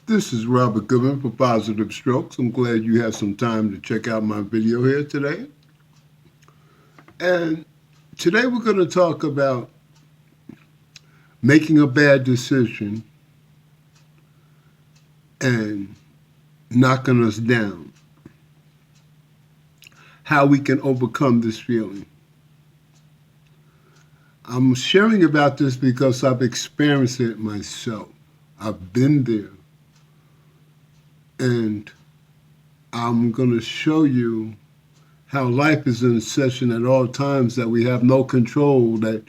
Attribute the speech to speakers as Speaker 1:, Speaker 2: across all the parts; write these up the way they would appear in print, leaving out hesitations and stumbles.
Speaker 1: This is Robert Goodman for Positive Strokes. I'm glad you have some time to check out my video here today. And today we're going to talk about making a bad decision and knocking us down. How we can overcome this feeling. I'm sharing about this because I've experienced it myself. I've been there. And I'm going to show you how life is in session at all times, that we have no control, that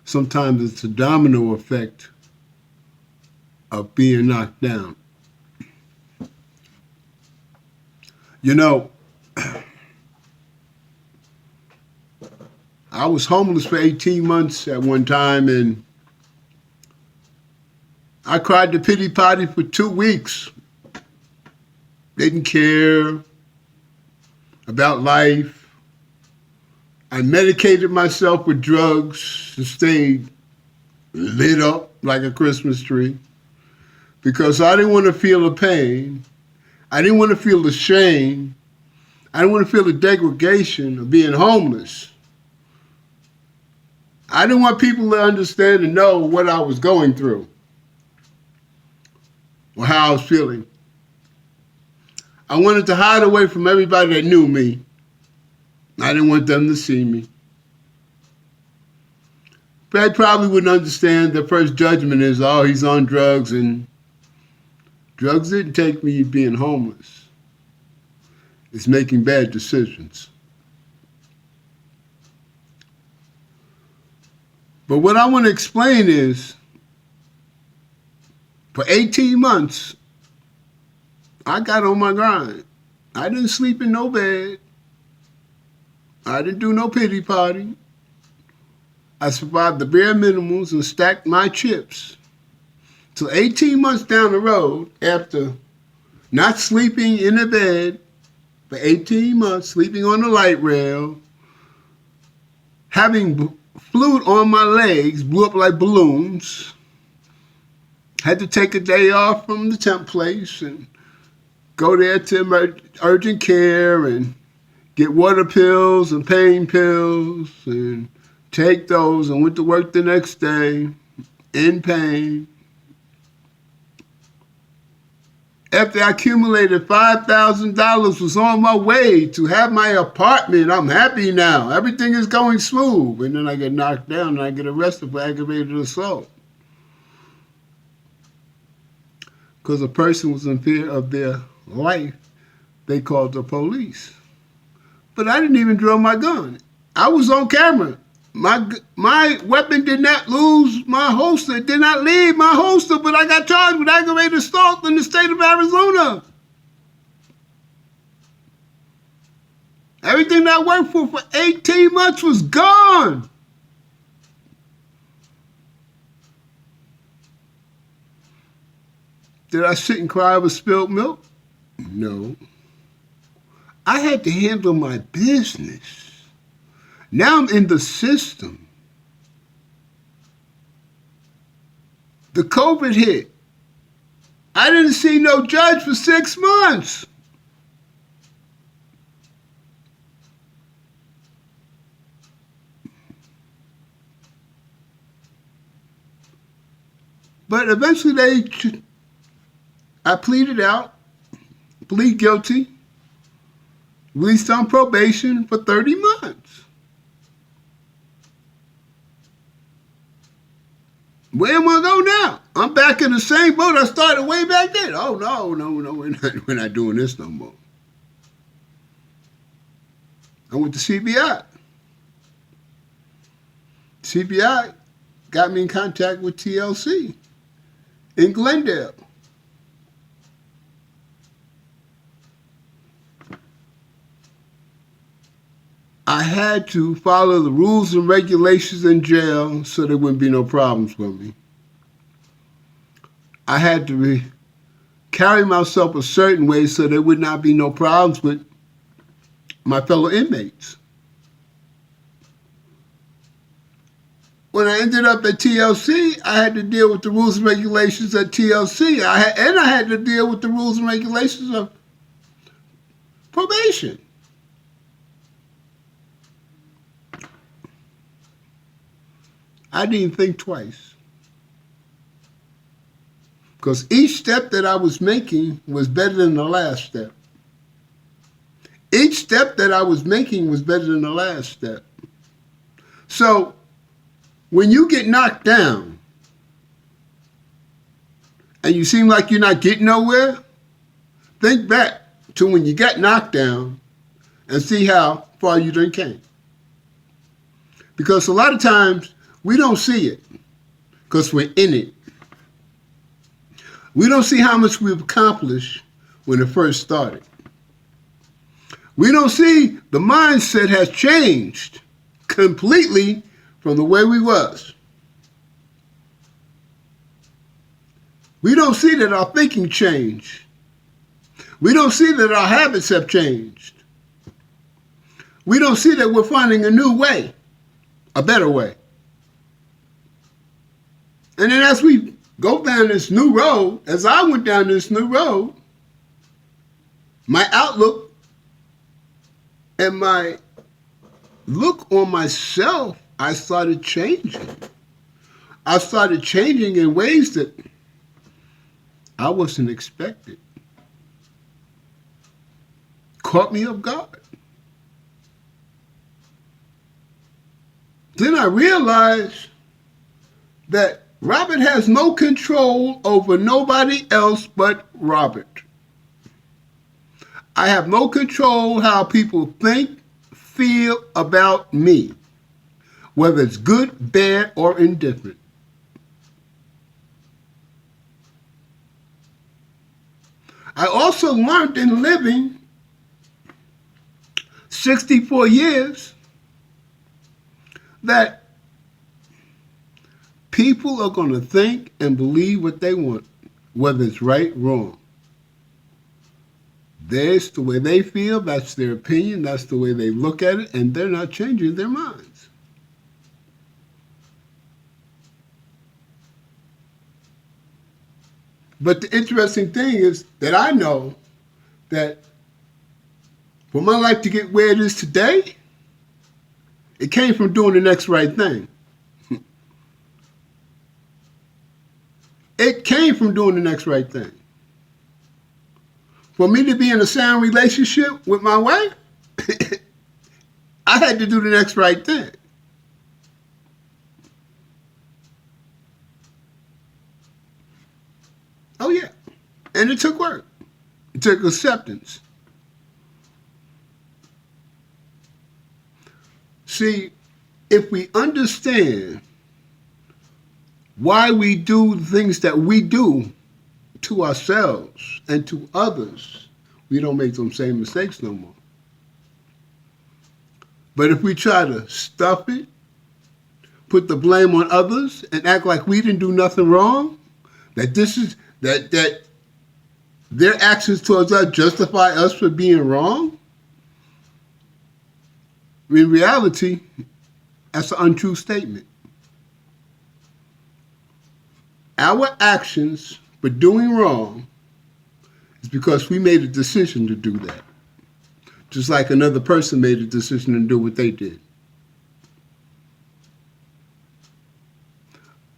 Speaker 1: sometimes it's a domino effect of being knocked down. You know, I was homeless for 18 months at one time, and I cried the pity potty for 2 weeks. Didn't care about life. I medicated myself with drugs and stayed lit up like a Christmas tree because I didn't want to feel the pain. I didn't want to feel the shame. I didn't want to feel the degradation of being homeless. I didn't want people to understand and know what I was going through or how I was feeling. I wanted to hide away from everybody that knew me. I didn't want them to see me. But they probably wouldn't understand. Their first judgment is, oh, he's on drugs, and drugs didn't take me being homeless. It's making bad decisions. But what I want to explain is, for 18 months, I got on my grind. I didn't sleep in no bed. I didn't do no pity party. I survived the bare minimums and stacked my chips. So 18 months down the road, after not sleeping in a bed for 18 months, sleeping on the light rail, having fluid on my legs, blew up like balloons, had to take a day off from the temp place and go there to urgent care and get water pills and pain pills and take those, and went to work the next day in pain. After I accumulated $5,000, was on my way to have my apartment. I'm happy now. Everything is going smooth. And then I get knocked down and I get arrested for aggravated assault. Because a person was in fear of their life, they called the police. But I didn't even draw my gun. I was on camera. My weapon did not lose my holster. It did not leave my holster, but I got charged with aggravated assault in the state of Arizona. Everything that I worked for 18 months was gone. Did I sit and cry over spilled milk? No. I had to handle my business. Now I'm in the system. The COVID hit. I didn't see no judge for 6 months. But eventually I pleaded out, plead guilty, released on probation for 30 months. Where am I going now? I'm back in the same boat I started way back then. Oh, no, we're not doing this no more. I went to CBI. CBI got me in contact with TLC in Glendale. I had to follow the rules and regulations in jail so there wouldn't be no problems with me. I had to carry myself a certain way so there would not be no problems with my fellow inmates. when I ended up at TLC, I had to deal with the rules and regulations at TLC. I had to deal with the rules and regulations of probation. I didn't think twice. Because each step that I was making was better than the last step. Each step that I was making was better than the last step. So, when you get knocked down and you seem like you're not getting nowhere, think back to when you got knocked down and see how far you done came. Because a lot of times we don't see it because we're in it. We don't see how much we've accomplished when it first started. We don't see the mindset has changed completely from the way we was. We don't see that our thinking changed. We don't see that our habits have changed. We don't see that we're finding a new way, a better way. And then as we go down this new road, as I went down this new road, my outlook and my look on myself, I started changing. I started changing in ways that I wasn't expected. Caught me off guard. Then I realized that Robert has no control over nobody else but Robert. I have no control how people think, feel about me, whether it's good, bad, or indifferent. I also learned in living 64 years that people are going to think and believe what they want, whether it's right or wrong. That's the way they feel, that's their opinion, that's the way they look at it, and they're not changing their minds. But the interesting thing is that I know that for my life to get where it is today, it came from doing the next right thing. It came from doing the next right thing. For me to be in a sound relationship with my wife, I had to do the next right thing. Oh yeah. And it took work. It took acceptance. See, if we understand why we do the things that we do to ourselves and to others, we don't make those same mistakes no more. But if we try to stuff it, put the blame on others, and act like we didn't do nothing wrong, that their actions towards us justify us for being wrong, in reality, that's an untrue statement. Our actions for doing wrong is because we made a decision to do that. Just like another person made a decision to do what they did.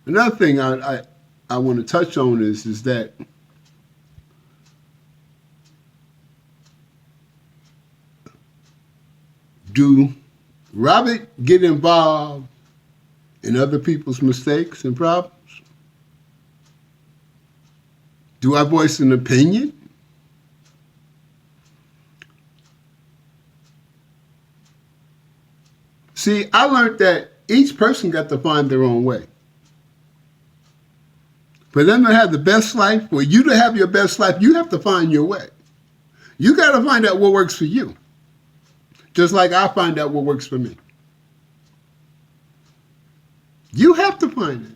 Speaker 1: Another thing I want to touch on is that do Robert get involved in other people's mistakes and problems? Do I voice an opinion? See, I learned that each person got to find their own way. For them to have the best life, for you to have your best life, you have to find your way. You got to find out what works for you. Just like I find out what works for me. You have to find it.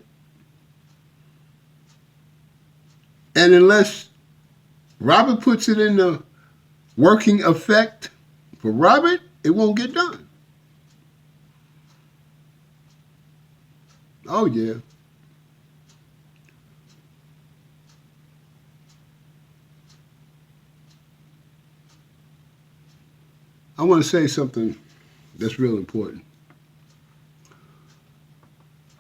Speaker 1: And unless Robert puts it into working effect for Robert, it won't get done. Oh, yeah. I want to say something that's real important.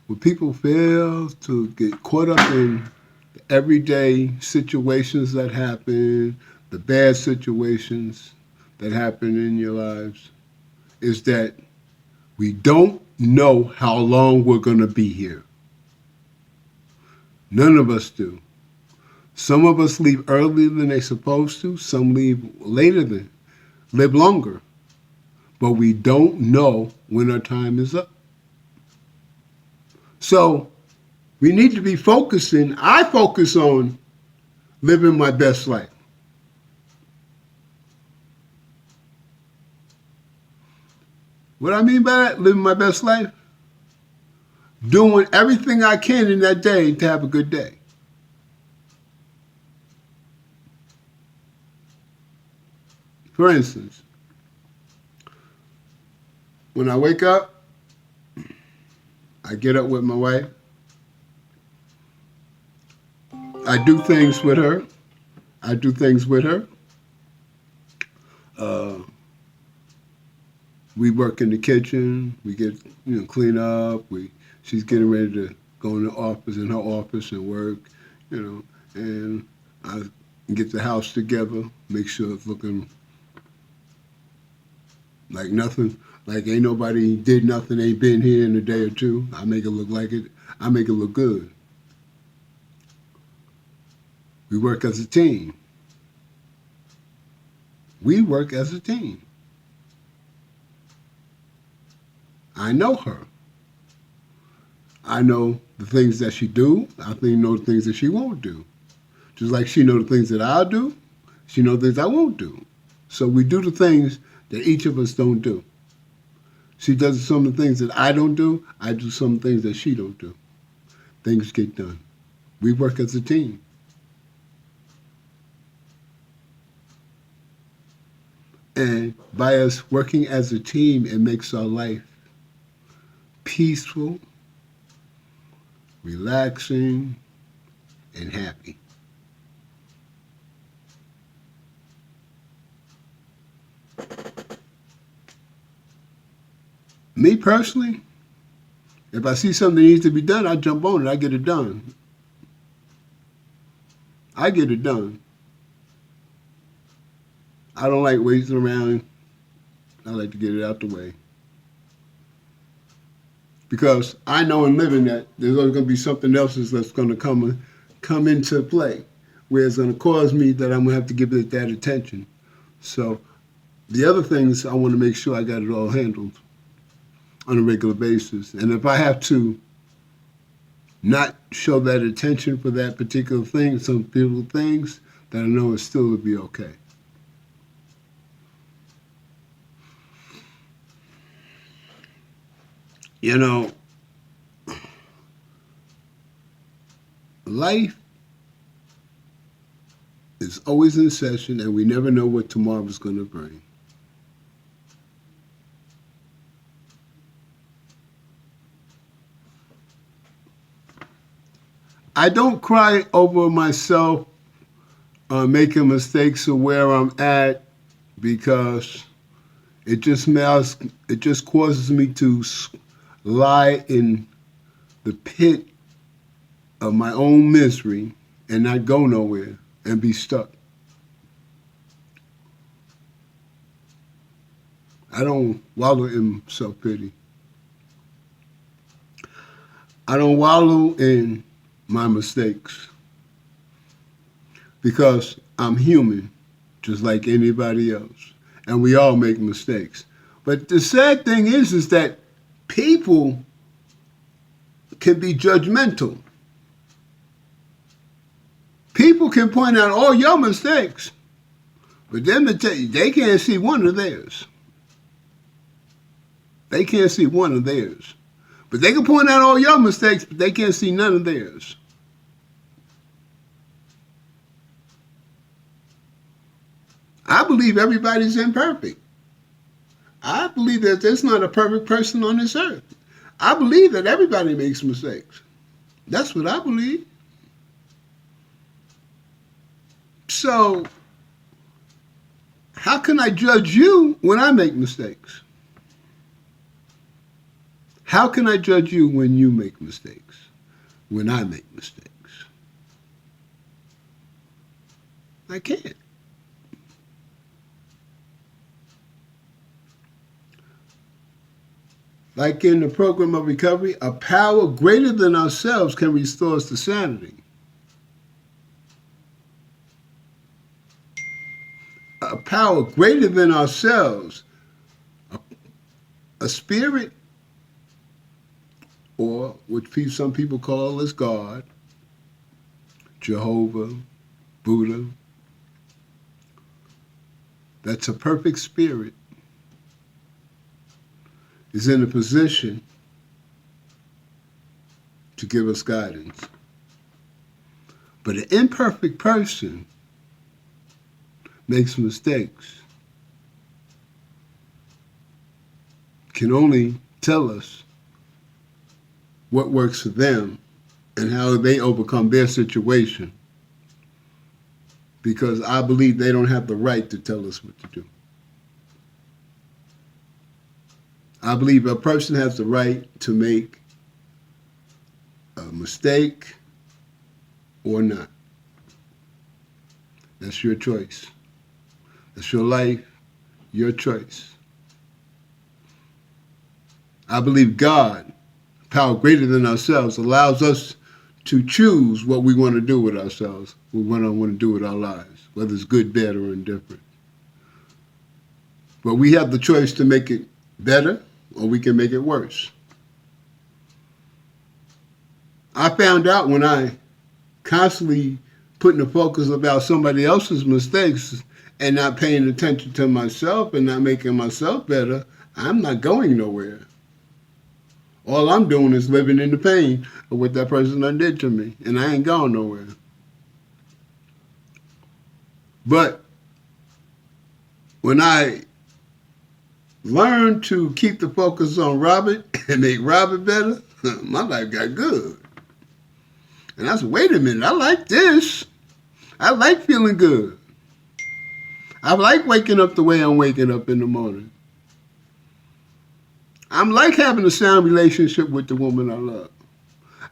Speaker 1: When people fail to get caught up in the everyday situations that happen, the bad situations that happen in your lives, is that we don't know how long we're going to be here. None of us do. Some of us leave earlier than they're supposed to. Some leave later than live longer. But we don't know when our time is up. So we need to be focusing. I focus on living my best life. What I mean by that, living my best life? Doing everything I can in that day to have a good day. For instance, when I wake up, I get up with my wife. I do things with her. I do things with her. Uh, we work in the kitchen. We get clean up. She's getting ready to go in the office, in her office, and work. And I get the house together. Make sure it's looking like nothing. Like ain't nobody did nothing. Ain't been here in a day or two. I make it look like it. I make it look good. We work as a team. We work as a team. I know her. I know the things that she do. I know the things that she won't do. Just like she know the things that I'll do, she know the things I won't do. So we do the things that each of us don't do. She does some of the things that I don't do. I do some of the things that she don't do. Things get done. We work as a team. And by us working as a team, it makes our life peaceful, relaxing, and happy. Me personally, if I see something that needs to be done, I jump on it. I get it done. I get it done. I don't like waiting around. I like to get it out the way. Because I know in living that there's always going to be something else that's going to come into play, where it's going to cause me that I'm going to have to give it that attention. So the other things, I want to make sure I got it all handled on a regular basis. And if I have to not show that attention for that particular thing, some people things, that I know it still will be okay. Life is always in session, and we never know what tomorrow's going to bring. I don't cry over myself making mistakes or where I'm at because it just causes me to lie in the pit of my own misery and not go nowhere and be stuck. I don't wallow in self-pity. I don't wallow in my mistakes because I'm human just like anybody else. And we all make mistakes. But the sad thing is that people can be judgmental. People can point out all your mistakes, but them to tell you, they can't see one of theirs. They can't see one of theirs. But they can point out all your mistakes, but they can't see none of theirs. I believe everybody's imperfect. I believe that there's not a perfect person on this earth. I believe that everybody makes mistakes. That's what I believe. So, how can I judge you when I make mistakes? How can I judge you when you make mistakes? When I make mistakes? I can't. Like in the program of recovery, a power greater than ourselves can restore us to sanity. A power greater than ourselves, a spirit, or what some people call as God, Jehovah, Buddha. That's a perfect spirit, is in a position to give us guidance. But an imperfect person makes mistakes, can only tell us what works for them and how they overcome their situation, because I believe they don't have the right to tell us what to do. I believe a person has the right to make a mistake or not. That's your choice. That's your life, your choice. I believe God, power greater than ourselves, allows us to choose what we want to do with ourselves, what we want to do with our lives, whether it's good, bad, or indifferent. But we have the choice to make it better, or we can make it worse. I found out when I constantly putting the focus about somebody else's mistakes and not paying attention to myself and not making myself better, I'm not going nowhere. All I'm doing is living in the pain of what that person done did to me, and I ain't going nowhere. But when I learned to keep the focus on Robert and make Robert better, my life got good. And I said, wait a minute, I like this. I like feeling good. I like waking up the way I'm waking up in the morning. I'm like having a sound relationship with the woman I love.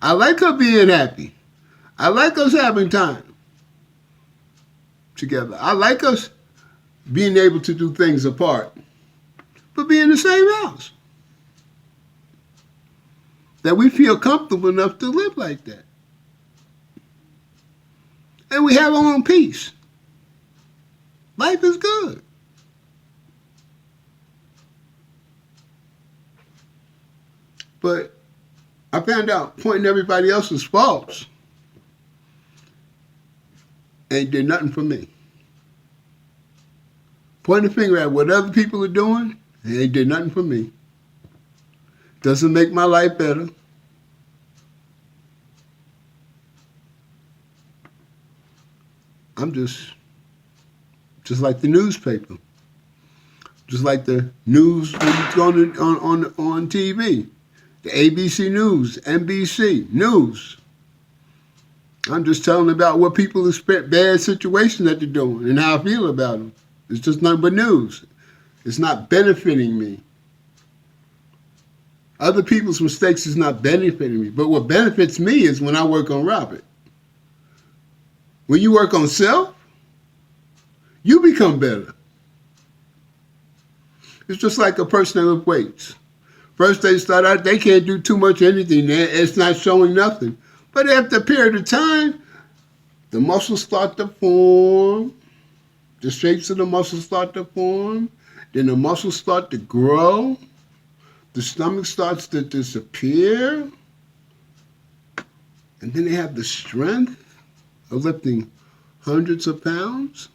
Speaker 1: I like her being happy. I like us having time together. I like us being able to do things apart, but be in the same house. That we feel comfortable enough to live like that. And we have our own peace. Life is good. But I found out pointing everybody else's faults ain't did nothing for me. Pointing the finger at what other people are doing ain't did nothing for me. Doesn't make my life better. I'm just like the newspaper. Just like the news when it's going on TV. The ABC News, NBC News. I'm just telling about what people expect, bad situations that they're doing and how I feel about them. It's just nothing but news. It's not benefiting me. Other people's mistakes is not benefiting me. But what benefits me is when I work on Robert. When you work on self, you become better. It's just like a person that lifts weights. First they start out, they can't do too much anything. It's not showing nothing. But after a period of time, the muscles start to form. The shapes of the muscles start to form. Then the muscles start to grow. The stomach starts to disappear. And then they have the strength of lifting hundreds of pounds.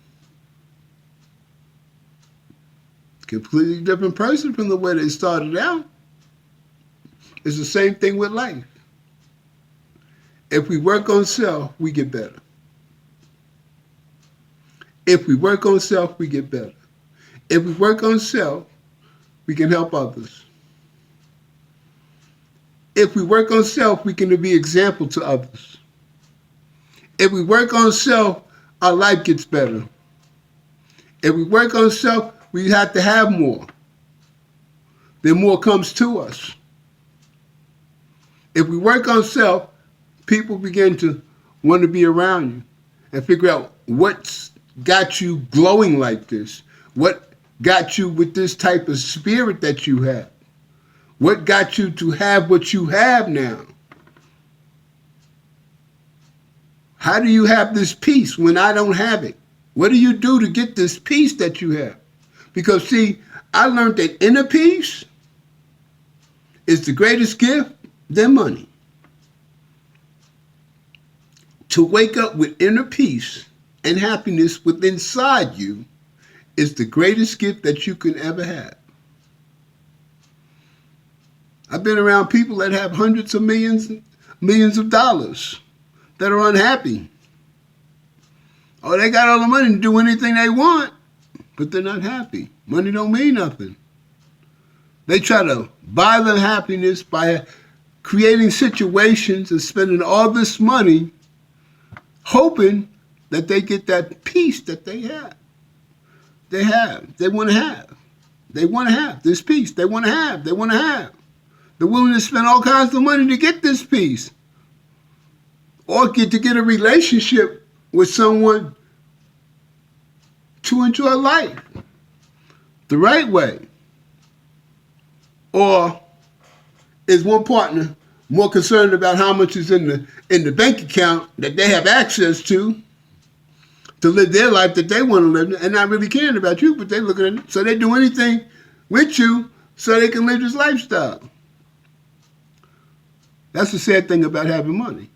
Speaker 1: Completely different person from the way they started out. It's the same thing with life. If we work on self, we get better. If we work on self, we get better. If we work on self, we can help others. If we work on self, we can be example to others. If we work on self, our life gets better. If we work on self, we have to have more. Then more comes to us. If we work on self, people begin to want to be around you and figure out what's got you glowing like this. What got you with this type of spirit that you have? What got you to have what you have now? How do you have this peace when I don't have it? What do you do to get this peace that you have? Because see, I learned that inner peace is the greatest gift than money. To wake up with inner peace and happiness within inside you is the greatest gift that you can ever have. I've been around people that have hundreds of millions of dollars that are unhappy. Oh, they got all the money to do anything they want, but they're not happy. Money don't mean nothing. They try to buy their happiness by creating situations and spending all this money hoping that they get that peace that they have. They want to have. They want to have this peace. They want to have. They're willing to spend all kinds of money to get this peace. Or to get a relationship with someone to enjoy life the right way. Or is one partner more concerned about how much is in the bank account that they have access to live their life that they want to live and not really caring about you, but they look at it. So they do anything with you so they can live this lifestyle. That's the sad thing about having money.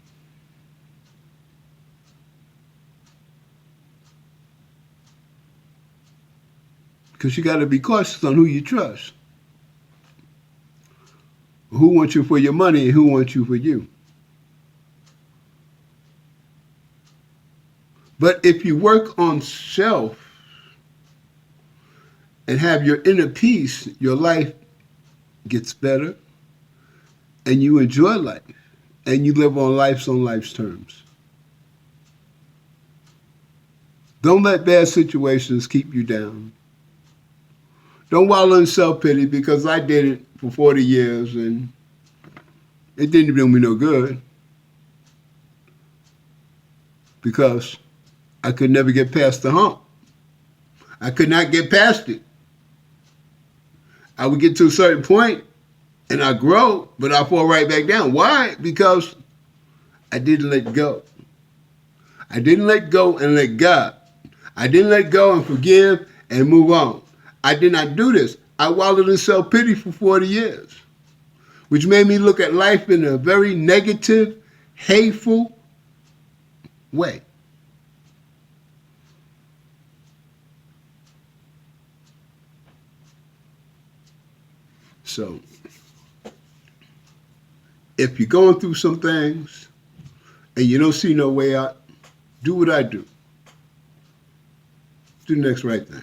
Speaker 1: Because you got to be cautious on who you trust. Who wants you for your money and who wants you for you. But if you work on self and have your inner peace, your life gets better and you enjoy life and you live on life's terms. Don't let bad situations keep you down. Don't wallow in self-pity, because I did it for 40 years and it didn't do me no good, because I could never get past the hump. I could not get past it. I would get to a certain point and I grow, but I fall right back down. Why? Because I didn't let go. I didn't let go and let God. I didn't let go and forgive and move on. I did not do this. I wallowed in self-pity for 40 years, which made me look at life in a very negative, hateful way. So, if you're going through some things and you don't see no way out, do what I do. Do the next right thing.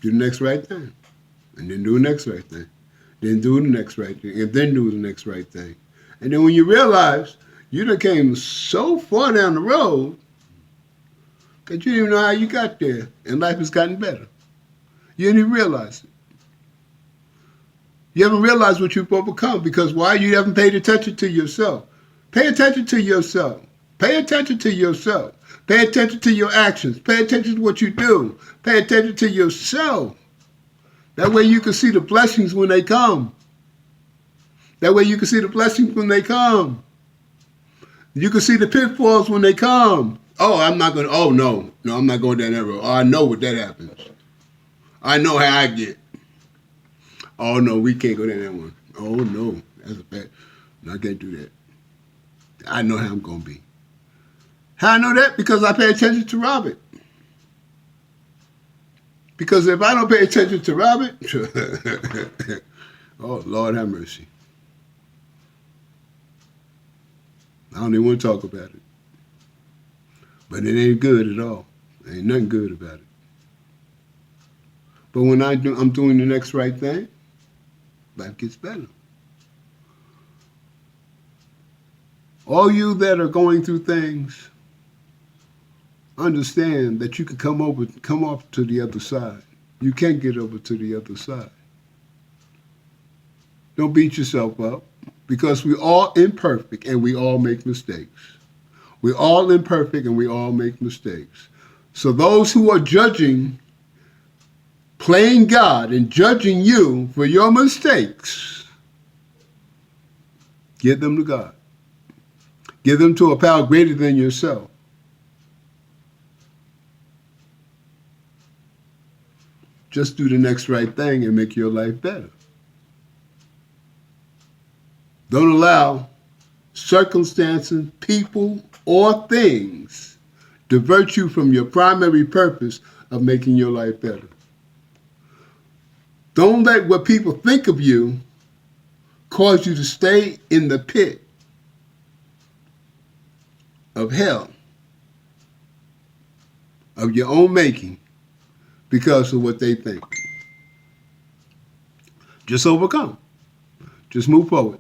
Speaker 1: Do the next right thing. And then do the next right thing. Then do the next right thing. And then do the next right thing. And then when you realize you done came so far down the road that you didn't even know how you got there. And life has gotten better. You didn't even realize it. You haven't realized what you've overcome, because why? You haven't paid attention to yourself. Pay attention to yourself. Pay attention to yourself. Pay attention to your actions. Pay attention to what you do. Pay attention to yourself. That way you can see the blessings when they come. That way you can see the blessings when they come. You can see the pitfalls when they come. Oh, I'm not going down that road. Oh, I know what that happens. I know how I get. Oh, no, we can't go down that one. Oh, no, that's a bad. No, I can't do that. I know how I'm going to be. How I know that? Because I pay attention to Robert. Because if I don't pay attention to Robert, oh, Lord have mercy. I don't even want to talk about it. But it ain't good at all. There ain't nothing good about it. But when I'm doing the next right thing, life gets better. All you that are going through things, understand that you can come off to the other side. You can get over to the other side. Don't beat yourself up because we're all imperfect and we all make mistakes. We're all imperfect and we all make mistakes. So those who are judging, playing God and judging you for your mistakes, give them to God. Give them to a power greater than yourself. Just do the next right thing and make your life better. Don't allow circumstances, people, or things divert you from your primary purpose of making your life better. Don't let what people think of you cause you to stay in the pit of hell of your own making because of what they think. Just overcome. Just move forward.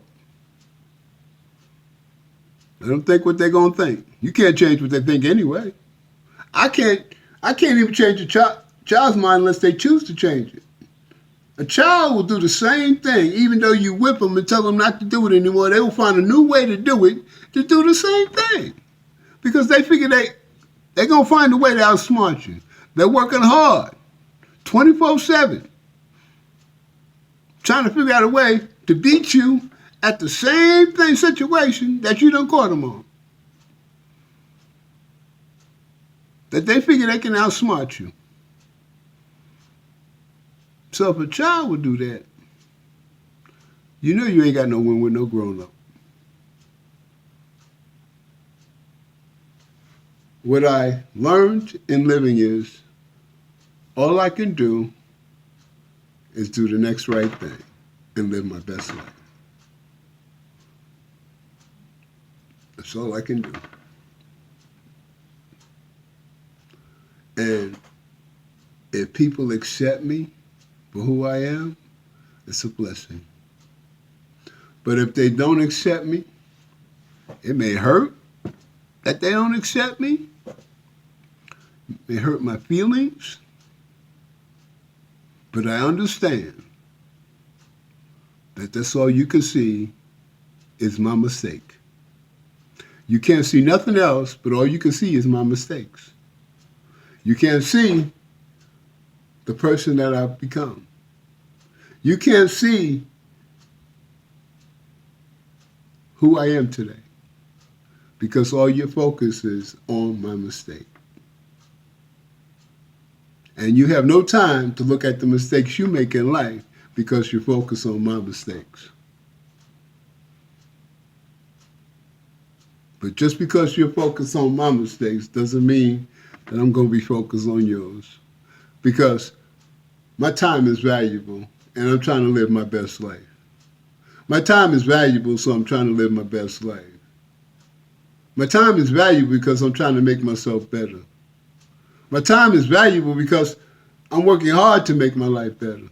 Speaker 1: Let them think what they're going to think. You can't change what they think anyway. I can't even change a child's mind unless they choose to change it. A child will do the same thing, even though you whip them and tell them not to do it anymore. They will find a new way to do it, to do the same thing. Because they figure they're going to find a way to outsmart you. They're working hard, 24/7, trying to figure out a way to beat you at the same situation that you done caught them on. That they figure they can outsmart you. So if a child would do that, you know you ain't got no win with no grown-up. What I learned in living is all I can do is do the next right thing and live my best life. That's all I can do. And if people accept me for who I am, it's a blessing. But if they don't accept me, it may hurt that they don't accept me. It may hurt my feelings. But I understand that that's all you can see is my mistake. You can't see nothing else, but all you can see is my mistakes. You can't see the person that I've become. You can't see who I am today because all your focus is on my mistake. And you have no time to look at the mistakes you make in life because you focus on my mistakes. But just because you're focused on my mistakes doesn't mean that I'm going to be focused on yours. Because my time is valuable and I'm trying to live my best life. My time is valuable, so I'm trying to live my best life. My time is valuable because I'm trying to make myself better. My time is valuable because I'm working hard to make my life better.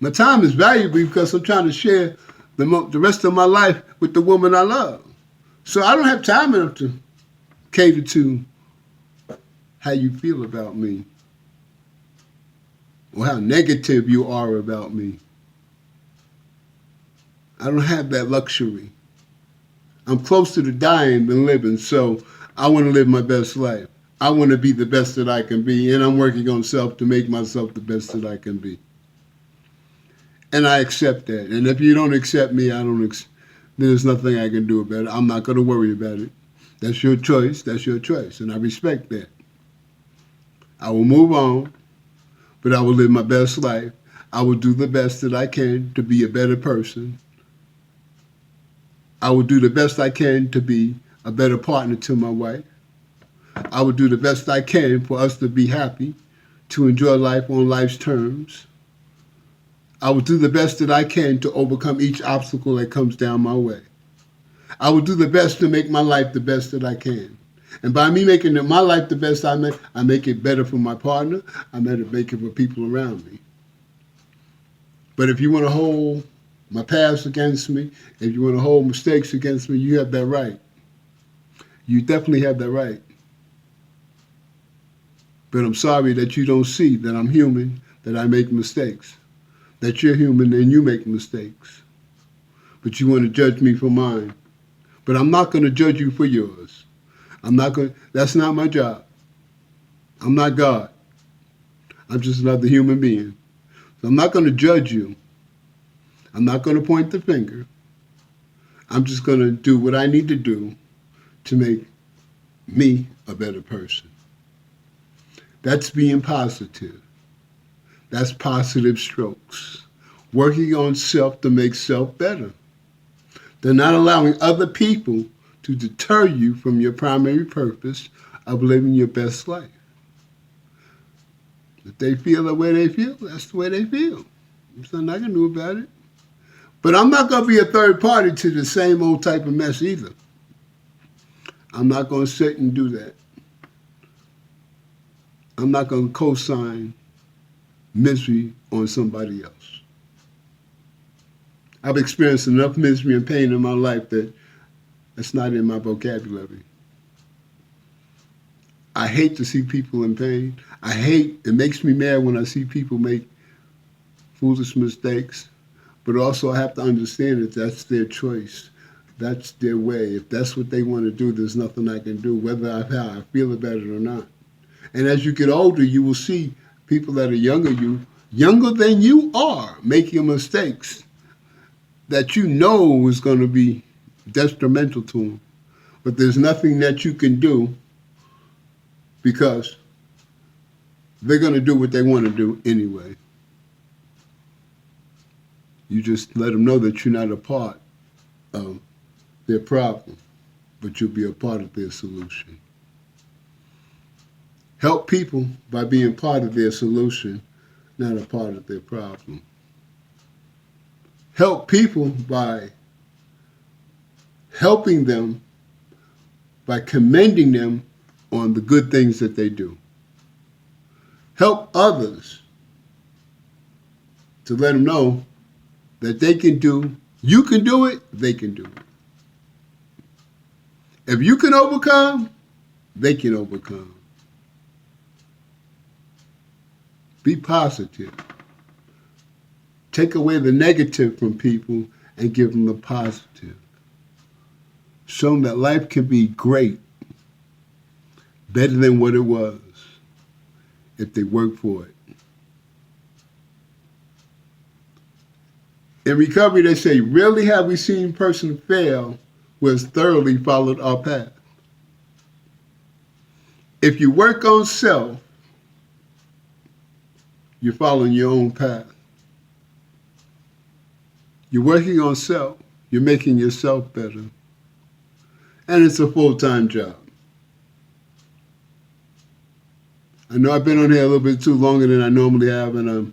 Speaker 1: My time is valuable because I'm trying to share the rest of my life with the woman I love. So I don't have time enough to cater to how you feel about me or how negative you are about me. I don't have that luxury. I'm closer to dying than living, so I want to live my best life. I want to be the best that I can be, and I'm working on self to make myself the best that I can be. And I accept that. And if you don't accept me, there's nothing I can do about it. I'm not going to worry about it. That's your choice. That's your choice. And I respect that. I will move on, but I will live my best life. I will do the best that I can to be a better person. I will do the best I can to be a better partner to my wife. I will do the best I can for us to be happy, to enjoy life on life's terms. I will do the best that I can to overcome each obstacle that comes down my way. I will do the best to make my life the best that I can. And by me making my life the best I make it better for my partner. I make it for people around me. But if you want to hold my past against me, if you want to hold mistakes against me, you have that right. You definitely have that right. But I'm sorry that you don't see that I'm human, that I make mistakes, that you're human and you make mistakes. But you want to judge me for mine. But I'm not going to judge you for yours. That's not my job. I'm not God. I'm just another human being. So I'm not going to judge you. I'm not going to point the finger. I'm just going to do what I need to do to make me a better person. That's being positive. That's positive strokes. Working on self to make self better. They're not allowing other people to deter you from your primary purpose of living your best life. If they feel the way they feel, that's the way they feel. There's nothing I can do about it. But I'm not going to be a third party to the same old type of mess either. I'm not going to sit and do that. I'm not going to co-sign misery on somebody else. I've experienced enough misery and pain in my life that it's not in my vocabulary. I hate to see people in pain. It makes me mad when I see people make foolish mistakes. But also I have to understand that that's their choice. That's their way. If that's what they want to do, there's nothing I can do, whether I feel about it or not. And as you get older, you will see people that are younger than you are, making mistakes that you know is going to be detrimental to them. But there's nothing that you can do because they're going to do what they want to do anyway. You just let them know that you're not a part of their problem, but you'll be a part of their solution. Help people by being part of their solution, not a part of their problem. Help people by helping them, by commending them on the good things that they do. Help others to let them know that they can do, you can do it, they can do it. If you can overcome, they can overcome. Be positive. Take away the negative from people and give them the positive. Show them that life can be great, better than what it was, if they work for it. In recovery, they say, rarely have we seen a person fail who has thoroughly followed our path. If you work on self, you're following your own path. You're working on self. You're making yourself better. And it's a full-time job. I know I've been on here a little bit too longer than I normally have, and